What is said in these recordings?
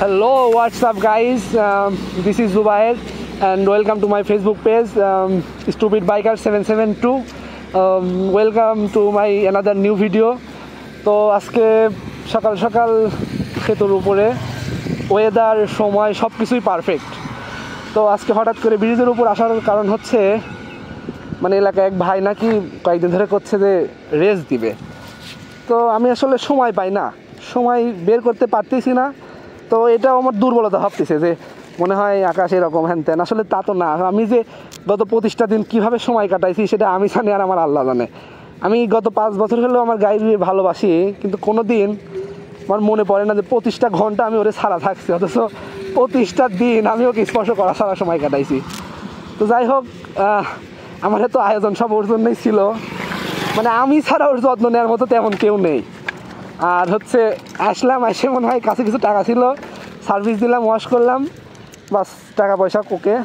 Hello, what's up, guys? This is Zubair, and welcome to my Facebook page, Stupid Biker 772. Welcome to my another new video. তো আজকে সকাল সকাল সেতুর উপরে weather সময় সব কিছুই পারফেক্ট। তো আজকে হঠাৎ করে ব্রিজের উপর আসার কারণ হচ্ছে মানে এলাকায় এক ভাই নাকি কয়েকদিন ধরে করছে যে রেস দিবে। তো আমি আসলে সময় পাই না, সময় বের করতে পারতেছি না। তো এটাও আমার দুর্বলতা ভাবতেছে যে মনে হয় আকাশ এরকম হ্যান ত্যান, আসলে তা তো না। আমি যে গত 25টা দিন কীভাবে সময় কাটাইছি সেটা আমি জানি আর আমার আল্লাহ জানে। আমি গত 5 বছর হলেও আমার গাড়ি ভালোবাসি, কিন্তু কোনো দিন আমার মনে পড়ে না যে 25টা ঘন্টা আমি ওরে ছাড়া থাকছি, অথচ 25টা দিন আমি ওকে স্পর্শ করা ছাড়া সময় কাটাইছি। তো যাই হোক, আমার তো আয়োজন সব ওর জন্যই ছিল, মানে আমি ছাড়া ওর যত্ন নেওয়ার মতো তেমন কেউ নেই। আর হচ্ছে আসলাম, এসে মনে হয় কাছে কিছু টাকা ছিল, সার্ভিস দিলাম, ওয়াশ করলাম, বাস টাকা পয়সা ওকে।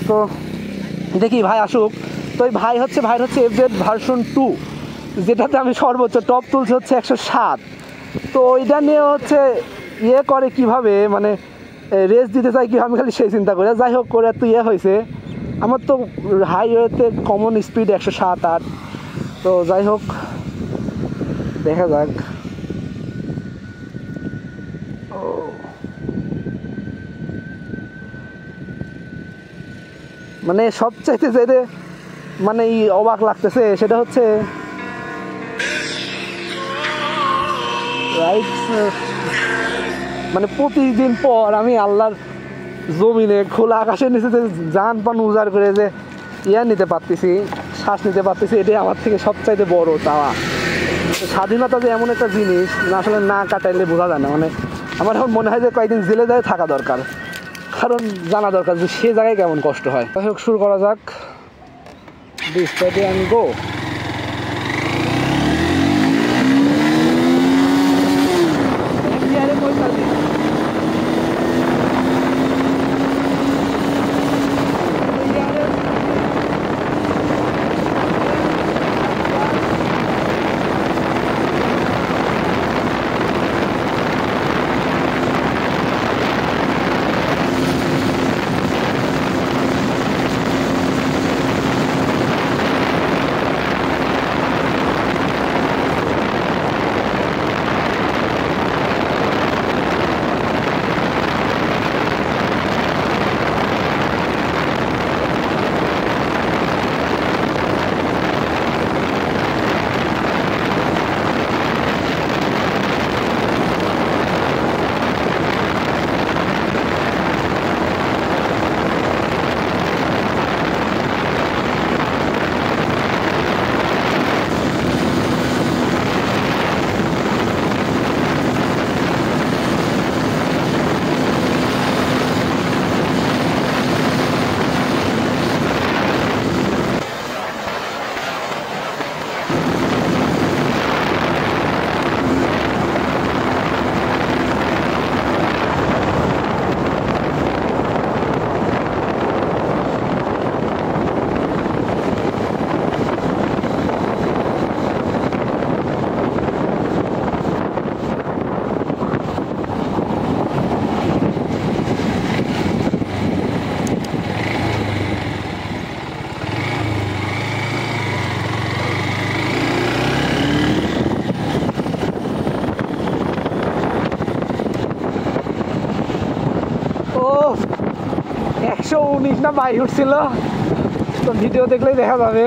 তো দেখি ভাই আসুক। তো ওই ভাইয়ের হচ্ছে FZ ভার্সন 2, যেটাতে আমি সর্বোচ্চ টপ তুলছি হচ্ছে 107। তো ওইটা নিয়ে হচ্ছে করে কীভাবে, মানে রেস দিতে চাই কীভাবে, আমি খালি সেই চিন্তা করি। যাই হোক করে তো হয়েছে, আমার তো হাইওয়েতে কমন স্পিড 107-8। তো যাই হোক দেখা যাক। মানে সবচাইতে যেটা মানে অবাক লাগতেছে সেটা হচ্ছে মানে প্রতিদিন পর আমি আল্লাহর জমিনে খোলা আকাশের নিচে যে জান পান উজাড় করে যে নিতে পারতেছি, শ্বাস নিতে পারতেছি, এটাই আমার থেকে সবচাইতে বড় চাওয়া। স্বাধীনতা যে এমন একটা জিনিস না, আসলে না কাটাইলে বোঝা যায় না। মানে আমার এখন মনে হয় যে কয়েকদিন জেলে যায় থাকা দরকার, কারণ জানা দরকার যে সে জায়গায় কেমন কষ্ট হয়। যাই হোক শুরু করা যাক, দিস সাইডে আমি গো। ও 119 না 22 উঠছিল, তো ভিডিও দেখলেই দেখা যাবে।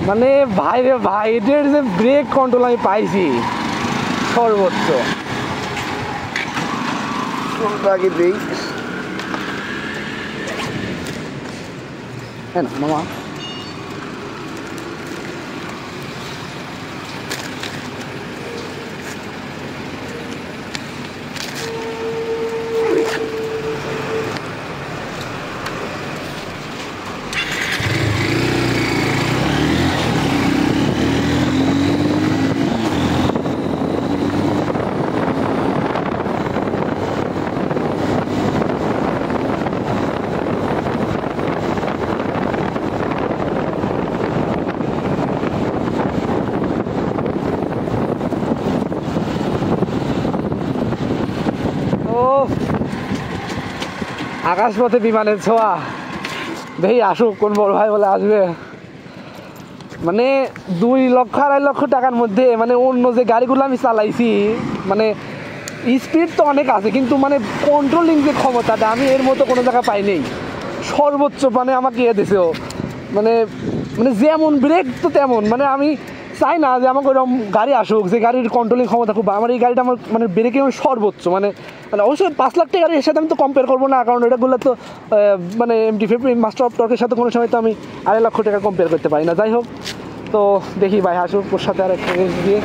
মানে ভাইরে ভাই, এদের যে ব্রেক কন্ট্রোল আমি পাইছি সর্বোচ্চ। আগে দেই হ্যাঁ না মামা। আকাশপথে বিমানের ছোঁয়া, দেখি আসুক কোন বড় ভাই বলে আসবে। মানে 2-2.5 লক্ষ টাকার মধ্যে মানে অন্য যে গাড়িগুলো আমি চালাইছি মানে স্পিড তো অনেক আছে, কিন্তু মানে কন্ট্রোলিং যে ক্ষমতাটা আমি এর মতো কোনো জায়গায় পাই নেই। সর্বোচ্চ মানে আমাকে দিয়েছে ও, মানে মানে যেমন ব্রেক তো তেমন, মানে আমি চাই না যে আমাকে ওরকম গাড়ি আসুক যে গাড়ির কন্ট্রোলিং ক্ষমতা খুব। আমার এই গাড়িটা আমার মানে ব্রেকে সর্বোচ্চ, মানে মানে অবশ্যই 5 লাখ টাকা গাড়ির সাথে আমি তো কম্পেয়ার করবো না, কারণ এটাগুলো তো মানে MT-50 মাস্টার অফ টর্কের সাথে কোনো সময় তো আমি 2.5 লক্ষ টাকা কম্পেয়ার করতে পারি না। যাই হোক, তো দেখি ভাই আসুক, ওর সাথে আর একটা রেস দিয়ে